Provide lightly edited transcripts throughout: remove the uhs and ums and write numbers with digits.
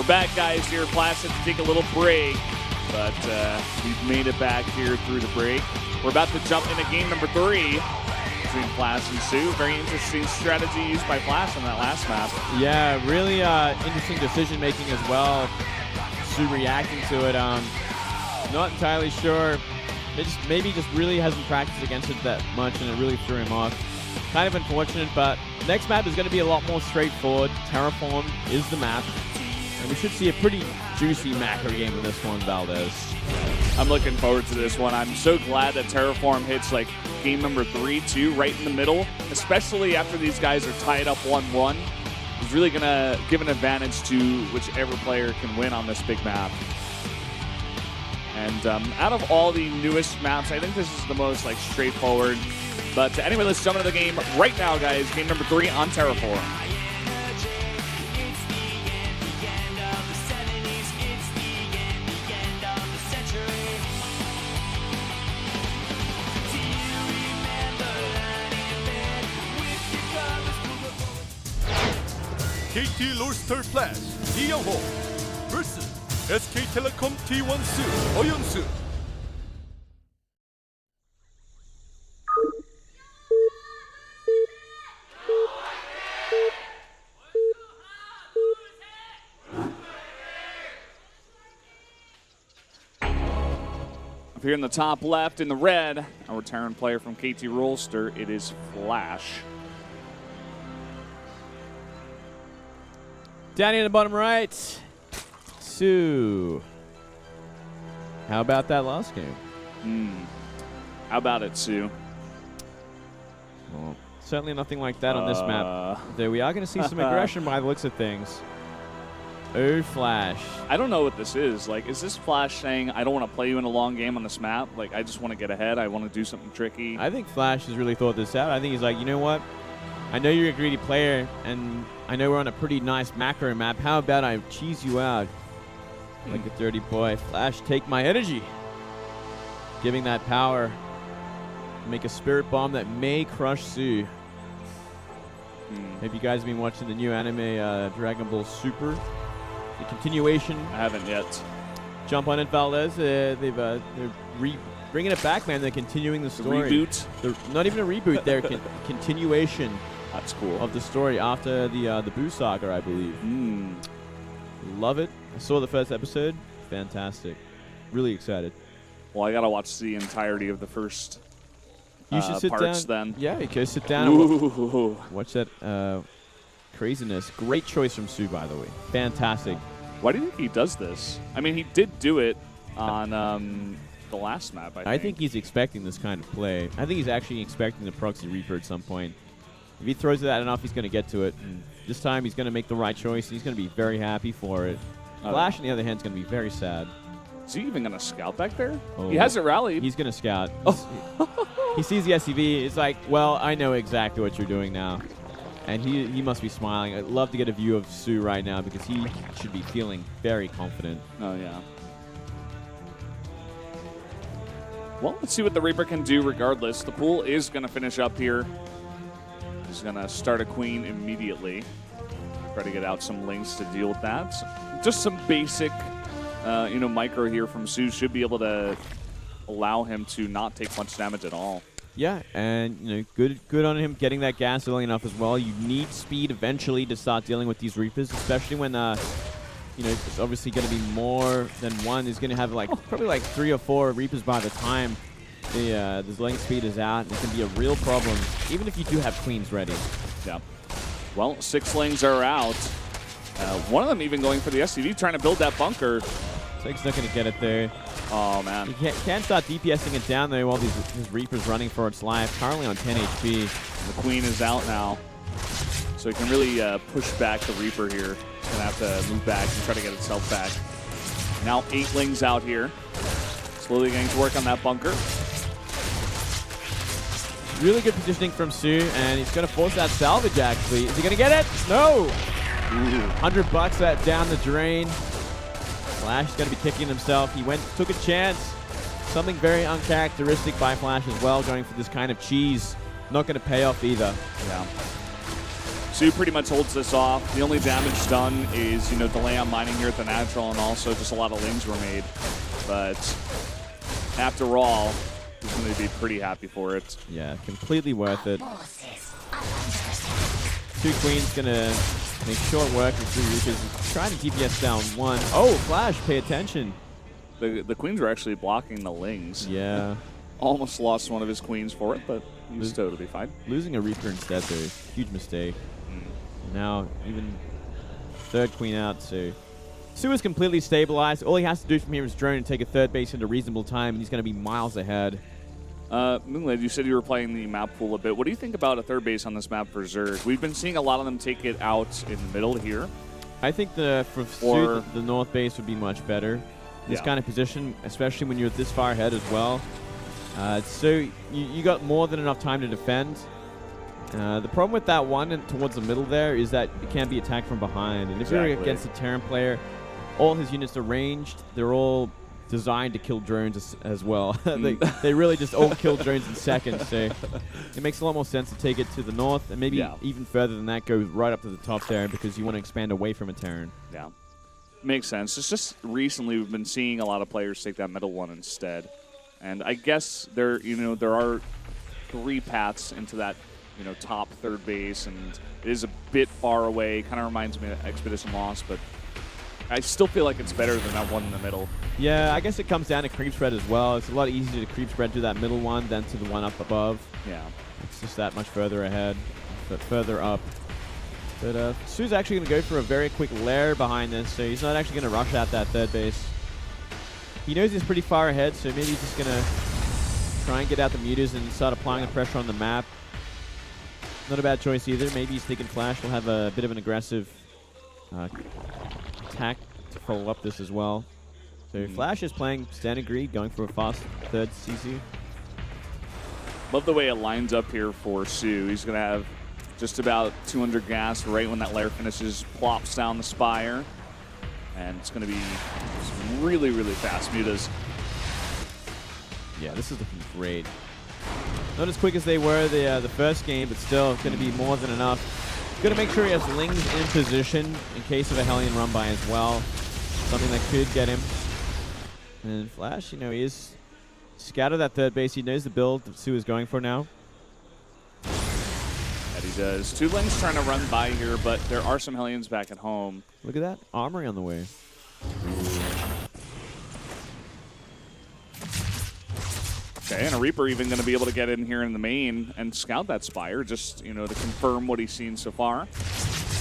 We're back, guys, here. Flash had to take a little break, but we've made it back here through the break. We're about to jump into game number 3 between Flash and soO. Very interesting strategy used by Flash on that last map. Yeah, really interesting decision-making as well. soO reacting to it. Not entirely sure. Maybe just really hasn't practiced against it that much, and it really threw him off. Kind of unfortunate, but next map is going to be a lot more straightforward. Terraform is the map, and we should see a pretty juicy macro game in this one, Valdez. I'm looking forward to this one. I'm so glad that Terraform hits like game number 3 too, right in the middle, especially after these guys are tied up 1-1. It's really going to give an advantage to whichever player can win on this big map. And out of all the newest maps, I think this is the most like straightforward. But anyway, let's jump into the game right now, guys. Game number 3 on Terraform. KT 롤스터 플래시 이영호 vs SK텔레콤 T1 soO 어윤수. Up here in the top left in the red, a return player from KT Rolster, it is Flash. Down in the bottom right, soO. How about that last game? How about it, soO? Well, certainly nothing like that on this map. Though we are going to see some aggression by the looks of things. Oh, Flash. I don't know what this is. Like, is this Flash saying, I don't want to play you in a long game on this map? Like, I just want to get ahead. I want to do something tricky. I think Flash has really thought this out. I think he's like, you know what? I know you're a greedy player, and I know we're on a pretty nice macro map. How about I cheese you out like a dirty boy? Flash, take my energy. Giving that power. Make a spirit bomb that may crush soO. Have you guys been watching the new anime Dragon Ball Super? The continuation. I haven't yet. Jump on it, Valdez. They're bringing it back, man. They're continuing the story. Reboot? They're not even a reboot. They're continuation. That's cool. Of the story after the Boo saga, I believe. Love it. I saw the first episode. Fantastic. Really excited. Well, I gotta watch the entirety of the first you should sit parts down. then. Yeah, you can sit down and watch that craziness. Great choice from soO, by the way. Fantastic. Why do you think he does this? I mean, he did do it on the last map, I think. He's expecting this kind of play. I think he's actually expecting the proxy Reaper at some point. If he throws it that enough, he's going to get to it. And this time, he's going to make the right choice. And he's going to be very happy for it. Flash, on the other hand, is going to be very sad. Is he even going to scout back there? Oh. He hasn't rallied. He's going to scout. He sees the SCV. It's like, well, I know exactly what you're doing now. And he must be smiling. I'd love to get a view of soO right now because he should be feeling very confident. Oh, yeah. Well, let's see what the Reaper can do regardless. The pool is going to finish up here. He's going to start a queen immediately. Try to get out some links to deal with that. Just some basic, micro here from soO should be able to allow him to not take much damage at all. Yeah, and good on him getting that gas early enough as well. You need speed eventually to start dealing with these Reapers, especially when it's obviously going to be more than one. He's going to have probably like 3 or 4 Reapers by the time the lane speed is out. It can be a real problem, even if you do have queens ready. Yeah. Well, 6 lanes are out. One of them even going for the SCV, trying to build that bunker. Six not going to get it there. Oh, man. You can't start DPSing it down there while these Reapers running for its life. Currently on 10 HP. The queen is out now. So he can really push back the Reaper here. He's going to have to move back and try to get itself back. Now 8 lings out here. Slowly getting to work on that bunker. Really good positioning from soO, and he's going to force that salvage, actually. Is he going to get it? No! $100 that down the drain. Flash is going to be kicking himself. He took a chance. Something very uncharacteristic by Flash as well, going for this kind of cheese. Not going to pay off either. Yeah. soO pretty much holds this off. The only damage done is, delay on mining here at the natural, and also just a lot of lanes were made. But after all, he's going to be pretty happy for it. Yeah, completely worth it. 2 Queens going to make short work of 3 Reapers. Trying to DPS down 1. Oh, Flash, pay attention. The Queens were actually blocking the Lings. Yeah. Almost lost one of his Queens for it, but he's totally fine. Losing a Reaper instead, though, huge mistake. Now, even 3rd Queen out, so soO is completely stabilized. All he has to do from here is drone and take a 3rd base into reasonable time, and he's going to be miles ahead. Moonlight, you said you were playing the map pool a bit. What do you think about a 3rd base on this map for Zerg? We've been seeing a lot of them take it out in the middle here. I think for soO, the north base would be much better. This kind of position, especially when you're this far ahead as well. So you got more than enough time to defend. The problem with that one and towards the middle there is that it can't be attacked from behind. And if you're against a Terran player, all his units are ranged. They're all designed to kill drones as well. they really just all kill drones in seconds. So it makes a lot more sense to take it to the north and maybe even further than that, go right up to the top there because you want to expand away from a Terran. Yeah, makes sense. It's just recently we've been seeing a lot of players take that middle one instead. And I guess there are 3 paths into that, top 3rd base, and it is a bit far away. Kind of reminds me of Expedition Lost, but I still feel like it's better than that one in the middle. Yeah, I guess it comes down to creep spread as well. It's a lot easier to creep spread to that middle one than to the one up above. Yeah. It's just that much further ahead, but further up. But soO's actually going to go for a very quick lair behind this, so he's not actually going to rush out that 3rd base. He knows he's pretty far ahead, so maybe he's just going to try and get out the mutas and start applying the pressure on the map. Not a bad choice either. Maybe he's thinking Flash will have a bit of an aggressive attack to follow up this as well. So Flash is playing standard greed, going for a fast 3rd CC. Love the way it lines up here for soO. He's going to have just about 200 gas right when that lair finishes, plops down the Spire. And it's going to be some really, really fast mutas. Yeah, this is looking great. Not as quick as they were the first game, but still going to be more than enough. Going to make sure he has Lings in position in case of a Hellion run by as well. Something that could get him. And Flash, he is scattered that 3rd base. He knows the build that soO is going for now. That he does. 2 Lings trying to run by here, but there are some Hellions back at home. Look at that. Armory on the way. Okay, and a Reaper even going to be able to get in here in the main and scout that Spire, just, to confirm what he's seen so far.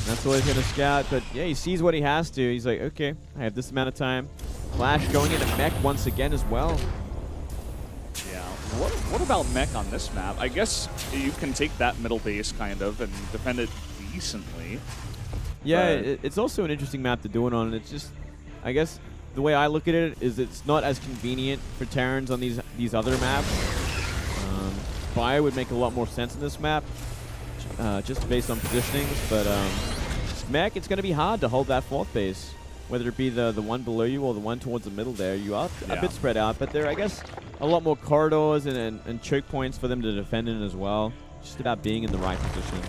That's what he's going to scout, but yeah, he sees what he has to. He's like, okay, I have this amount of time. Flash going into mech once again as well. Yeah, what about mech on this map? I guess you can take that middle base, kind of, and defend it decently. Yeah, it's also an interesting map to do it on. It's just, I guess, the way I look at it is it's not as convenient for Terrans on these other maps. Fire would make a lot more sense in this map, just based on positionings. But mech, it's going to be hard to hold that 4th base, whether it be the one below you or the one towards the middle there. You are a bit spread out, but there are, I guess, a lot more corridors and choke points for them to defend in as well. Just about being in the right position.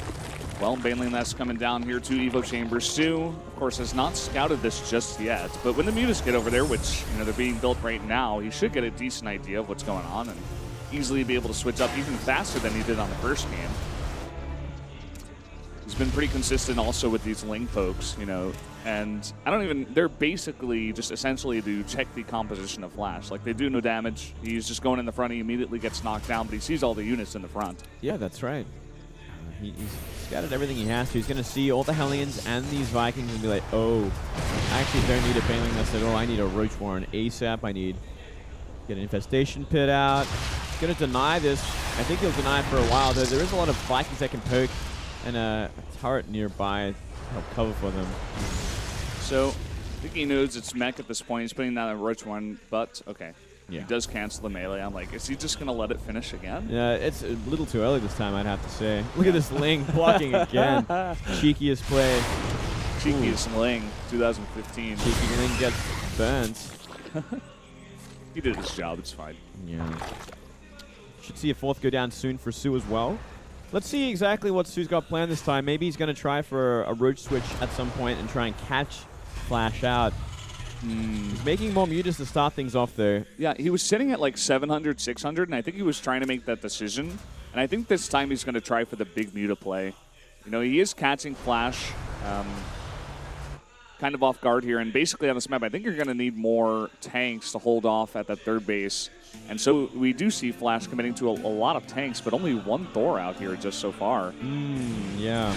Well, Baneling, that's coming down here to Evo Chambers. soO, of course, has not scouted this just yet, but when the mutas get over there, which, they're being built right now, he should get a decent idea of what's going on and easily be able to switch up even faster than he did on the first game. He's been pretty consistent also with these Ling pokes, and they're basically just essentially to check the composition of Flash. Like, they do no damage. He's just going in the front, he immediately gets knocked down, but he sees all the units in the front. Yeah, that's right. He's scattered everything he has to. He's going to see all the Hellions and these Vikings and be like, oh, I actually don't need a Baneling Nest at all. I need a Roach Warren ASAP. I need get an Infestation Pit out. He's going to deny this. I think he'll deny it for a while, though. There is a lot of Vikings that can poke and a turret nearby to help cover for them. So, I think he knows it's mech at this point. He's putting that on Roach Warren, but okay. Yeah. He does cancel the melee. I'm like, is he just going to let it finish again? Yeah, it's a little too early this time, I'd have to say. Look at this Ling blocking again. Cheekiest play. Cheekiest Ling, 2015. Cheeky Ling gets burns. He did his job. It's fine. Yeah. Should see a 4th go down soon for soO as well. Let's see exactly what soO's got planned this time. Maybe he's going to try for a roach switch at some point and try and catch Flash out. He's making more mutas to start things off there. Yeah, he was sitting at like 700, 600, and I think he was trying to make that decision. And I think this time he's going to try for the big muta play. You know, he is catching Flash kind of off guard here. And basically on this map, I think you're going to need more tanks to hold off at that third base. And so we do see Flash committing to a lot of tanks, but only one Thor out here just so far. Yeah.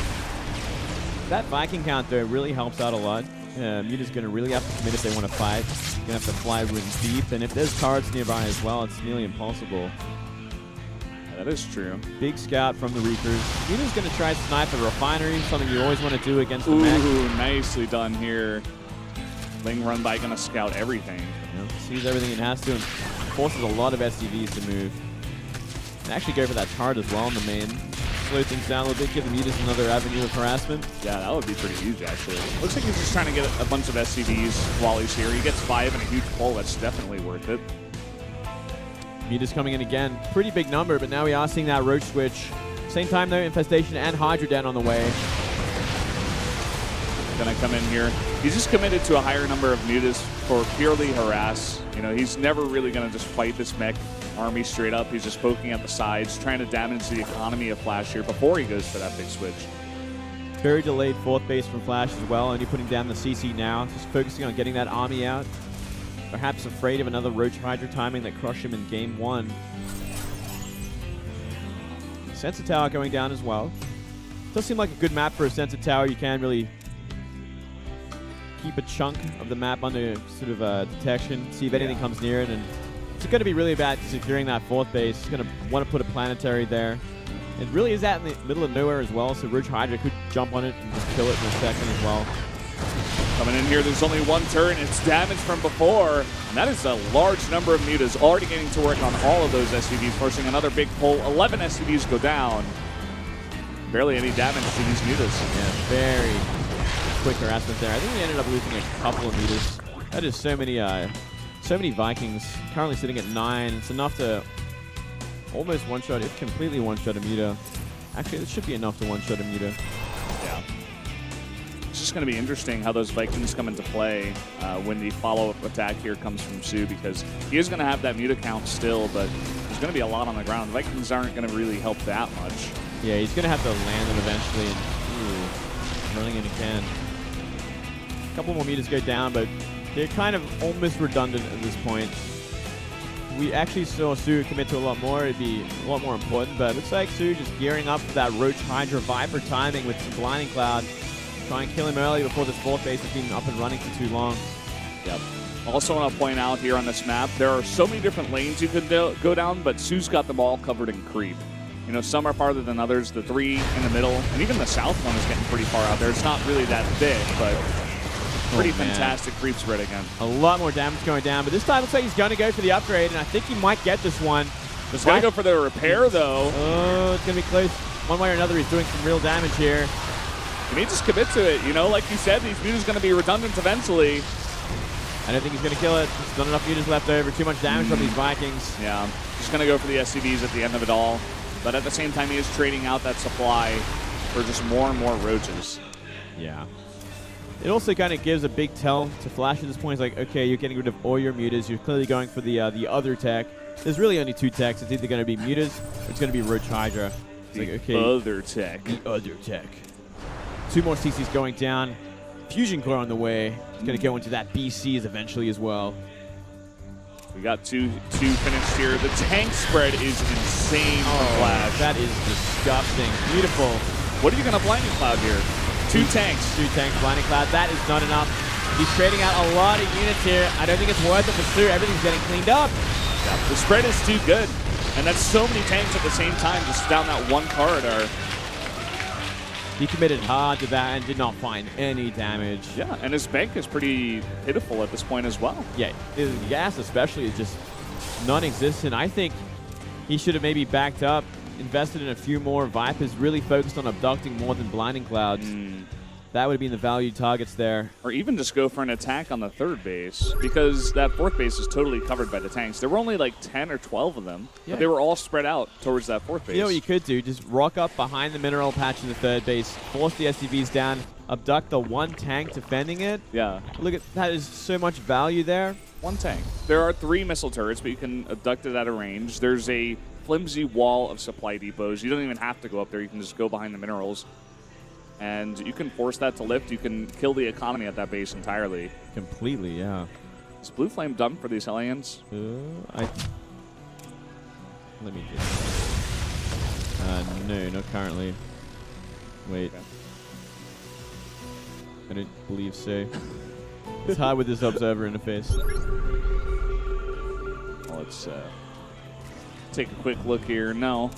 That Viking count, though, really helps out a lot. Muta's going to really have to commit if they want to fight. Going to have to fly really deep. And if there's turrets nearby as well, it's nearly impossible. That is true. Big scout from the Reapers. Muta's going to try to snipe a refinery, something you always want to do against the mech. Ooh, nicely done here. Ling run by going to scout everything. Sees everything it has to and forces a lot of SCVs to move. And actually go for that turret as well in the main. Slow things down a little bit, give the Mutas another avenue of harassment. Yeah, that would be pretty huge, actually. Looks like he's just trying to get a bunch of SCVs while he's here. He gets 5 and a huge pull. That's definitely worth it. Mutas coming in again. Pretty big number, but now we are seeing that roach switch. Same time, though, Infestation and Hydra Den on the way. Gonna come in here. He's just committed to a higher number of mutas for purely harass. You know, he's never really gonna just fight this mech army straight up. He's just poking at the sides, trying to damage the economy of Flash here before he goes for that big switch. Very delayed fourth base from Flash as well, only putting down the CC now. Just focusing on getting that army out. Perhaps afraid of another Roach Hydra timing that crushed him in game 1. Sensor Tower going down as well. Does seem like a good map for a Sensor Tower. You can really keep a chunk of the map under sort of detection, see if anything comes near it, and it's going to be really about securing that fourth base. It's going to want to put a planetary there. It really is out in the middle of nowhere as well, so Roach Hydra could jump on it and just kill it in a second as well. Coming in here, there's only one turret. It's damage from before, and that is a large number of mutas already getting to work on all of those SCVs, forcing another big pull. 11 SCVs go down. Barely any damage to these mutas. Yeah, very quick harassment there. I think we ended up losing a couple of mutas. That is so many Vikings. Currently sitting at 9. It's enough to almost one-shot, if completely one-shot a muta. Actually, it should be enough to one-shot a muta. Yeah. It's just going to be interesting how those Vikings come into play when the follow-up attack here comes from soO, because he is going to have that muta count still, but there's going to be a lot on the ground. The Vikings aren't going to really help that much. Yeah, he's going to have to land them eventually. And, running in again. A couple more mutas go down, but they're kind of almost redundant at this point. We actually saw soO commit to a lot more. It'd be a lot more important, but it looks like soO just gearing up for that Roach Hydra Viper timing with some Blinding Cloud. Try and kill him early before this fourth base has been up and running for too long. Yep. Also want to point out here on this map, there are so many different lanes you could go down, but soO's got them all covered in creep. You know, some are farther than others. The 3 in the middle, and even the south one is getting pretty far out there. It's not really that big, but pretty fantastic creep spread again. A lot more damage going down, but this time looks like he's going to go for the upgrade, and I think he might get this one. He's going to go for the repair, though. Oh, it's going to be close. One way or another, he's doing some real damage here. Can he just commit to it? You know, like you said, these mutas going to be redundant eventually. I don't think he's going to kill it. There's not enough mutas left over. Too much damage from these Vikings. Yeah, just going to go for the SCVs at the end of it all. But at the same time, he is trading out that supply for just more and more roaches. Yeah. It also kind of gives a big tell to Flash at this point. It's like, okay, you're getting rid of all your mutas. You're clearly going for the other tech. There's really only 2 techs. It's either going to be mutas or it's going to be Roach Hydra. It's the like, okay, other tech. The other tech. 2 more CCs going down. Fusion Core on the way. It's going to go into that BCs eventually as well. We got two finished here. The tank spread is insane from Flash. That is disgusting. Beautiful. What are you going to Blinding Cloud here? 2 tanks. 2 tanks, Blinding Cloud. That is not enough. He's trading out a lot of units here. I don't think it's worth it for soO. Everything's getting cleaned up. Yeah, the spread is too good. And that's so many tanks at the same time just down that one corridor. He committed hard to that and did not find any damage. Yeah, and his bank is pretty pitiful at this point as well. Yeah, his gas especially is just non-existent. I think he should have maybe backed up, invested in a few more Vipers, really focused on abducting more than Blinding Clouds. That would have been the valued targets there. Or even just go for an attack on the third base, because that fourth base is totally covered by the tanks. There were only like 10 or 12 of them, but they were all spread out towards that fourth base. You know what you could do? Just rock up behind the mineral patch in the third base, force the SCVs down, abduct the one tank defending it. Yeah. Look at that, is so much value there. One tank. There are 3 missile turrets, but you can abduct it at a range. There's a flimsy wall of supply depots. You don't even have to go up there. You can just go behind the minerals. And you can force that to lift. You can kill the economy at that base entirely. Completely, yeah. Is Blue Flame done for these Hellions? Let me just... no, not currently. Wait. Okay. I don't believe so. It's hard with this observer interface. Well, let's take a quick look here. No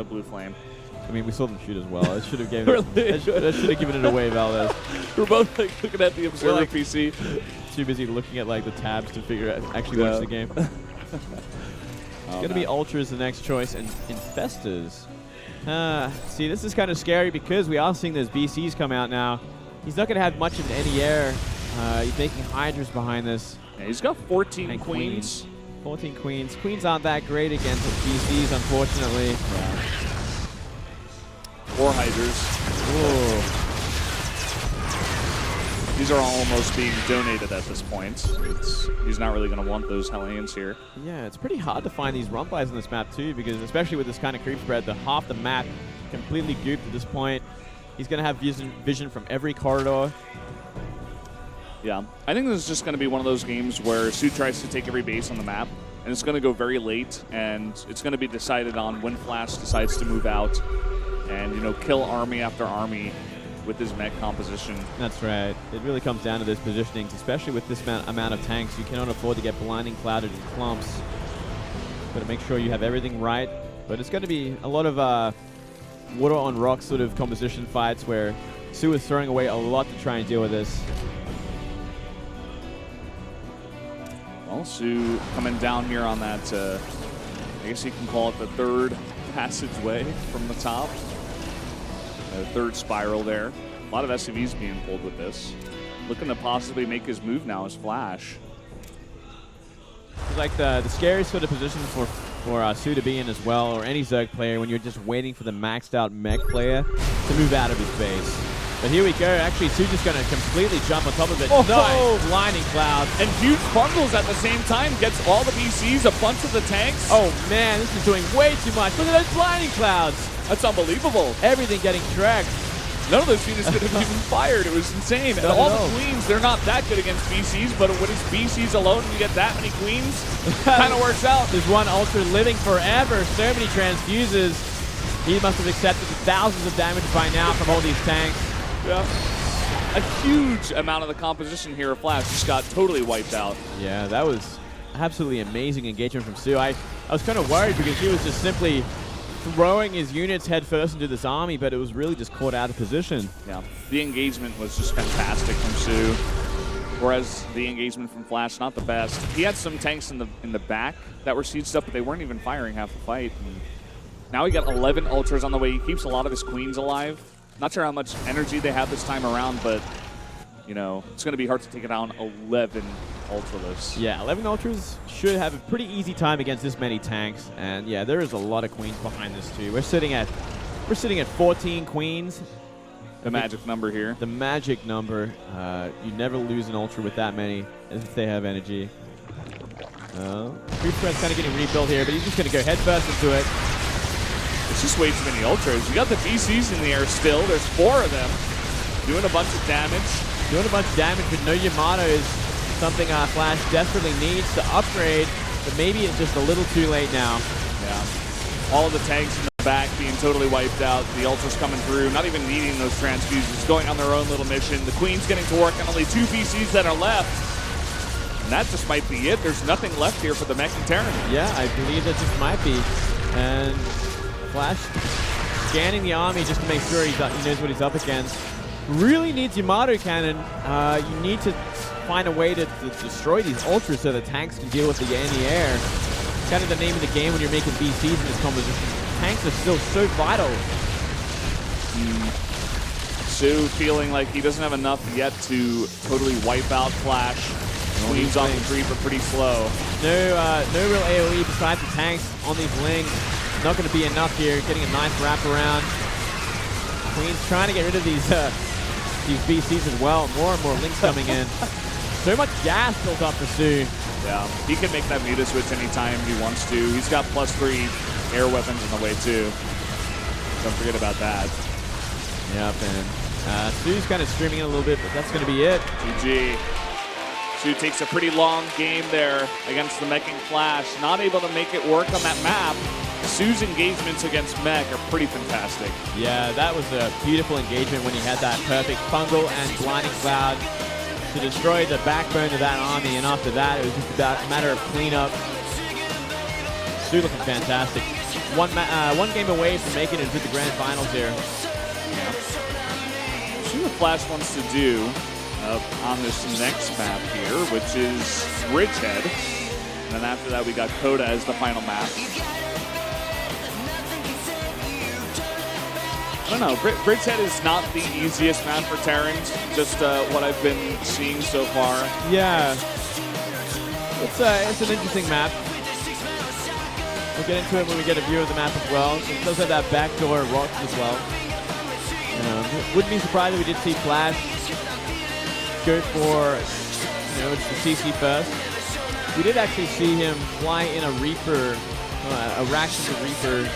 Blue Flame. I mean, we saw them shoot as well. I should have given it. I should have given it away, Valdez. We're both like looking at the observer PC. Too busy looking at like the tabs to figure out actually watch the game. It's gonna be Ultras the next choice, and Infestors. See, this is kind of scary because we are seeing those BCs come out now. He's not gonna have much of an anti-air. He's making Hydras behind this. Yeah, he's got 14 and queens. 14 queens. Queens aren't that great against BCs, unfortunately. Yeah. 4 Hydras. Ooh. These are almost being donated at this point. He's not really going to want those Hellions here. Yeah, it's pretty hard to find these run-bys on this map too, because especially with this kind of creep spread, half the map completely gooped at this point. He's going to have vision from every corridor. Yeah, I think this is just going to be one of those games where soO tries to take every base on the map, and it's going to go very late, and it's going to be decided on when Flash decides to move out and, you know, kill army after army with his mech composition. That's right. It really comes down to those positionings, especially with this amount of tanks. You cannot afford to get blinding clouded in clumps. Got to make sure you have everything right. But it's going to be a lot of water on rock sort of composition fights where soO is throwing away a lot to try and deal with this. Well, soO coming down here on that, I guess you can call it the third passageway from the top. Third spiral there. A lot of SCVs being pulled with this. Looking to possibly make his move now as Flash. It's like the scariest sort of position for soO to be in as well, or any Zerg player, when you're just waiting for the maxed out mech player to move out of his base. But here we go. Actually, soO just going to completely jump on top of it. Oh, nice. Blinding cloud. And huge bundles at the same time. Gets all the BCs, a bunch of the tanks. Oh, man, this is doing way too much. Look at those blinding clouds. That's unbelievable. Everything getting tracked. None of those units could have even fired. It was insane. And all the queens, they're not that good against BCs, but when it's BCs alone and you get that many queens, kind of works out. There's one Ultra living forever. So many transfuses. He must have accepted thousands of damage by now from all these tanks. Yeah. A huge amount of the composition here of Flash just got totally wiped out. Yeah, that was absolutely amazing engagement from soO. I was kind of worried because he was just simply throwing his units head first into this army, but it was really just caught out of position. Yeah, the engagement was just fantastic from soO, whereas the engagement from Flash, not the best. He had some tanks in the back that were sieged up, but they weren't even firing half the fight. And now he got 11 Ultras on the way. He keeps a lot of his queens alive. Not sure how much energy they have this time around, but, you know, it's going to be hard to take down 11 Ultraless. Yeah, 11 Ultras should have a pretty easy time against this many tanks. And yeah, there is a lot of queens behind this too. We're sitting at 14 queens. The magic number here. The magic number. You never lose an Ultra with that many, as if they have energy. Creep spread's kind of getting rebuilt here, but he's just going to go head first into it. It's just way too many Ultras. You got the BCs in the air still. There's 4 of them doing a bunch of damage. Doing a bunch of damage, but no Yamato is something Flash desperately needs to upgrade, but maybe it's just a little too late now. Yeah. All of the tanks in the back being totally wiped out. The Ultras coming through, not even needing those transfusions, going on their own little mission. The Queen's getting to work on only 2 BCs that are left. And that just might be it. There's nothing left here for the Mech and Terran. Yeah, I believe that just might be. And Flash scanning the army just to make sure he knows what he's up against. Really needs Yamato Cannon. You need to find a way to destroy these Ultras so the tanks can deal with the anti-air. It's kind of the name of the game when you're making BCs in this composition. Tanks are still so vital. soO feeling like he doesn't have enough yet to totally wipe out Flash. Queens off the creep are pretty slow. No real AoE besides the tanks on these Lings. Not going to be enough here. Getting a nice wraparound. Queen's trying to get rid of these BCs as well. More and more Lings coming in. So much gas built up for soO. Yeah, he can make that Muta switch anytime he wants to. He's got +3 air weapons in the way too. Don't forget about that. Yep, and soO's kind of streaming it a little bit, but that's going to be it. GG. soO takes a pretty long game there against the Meching Flash. Not able to make it work on that map. soO's engagements against Mech are pretty fantastic. Yeah, that was a beautiful engagement when he had that perfect fungal and blinding cloud to destroy the backbone of that army, and after that it was just about a matter of cleanup. soO looking fantastic. One game away from making it to the grand finals here. See what Flash wants to do on this next map here, which is Bridgehead. And then after that we got Coda as the final map. I don't know, Bridgehead is not the easiest map for Terrans, just what I've been seeing so far. Yeah, it's an interesting map. We'll get into it when we get a view of the map as well. It does have that backdoor rock as well. Wouldn't be surprised if we did see Flash go for, it's the CC first. We did actually see him fly in a Reaper, a Rakshasa Reaper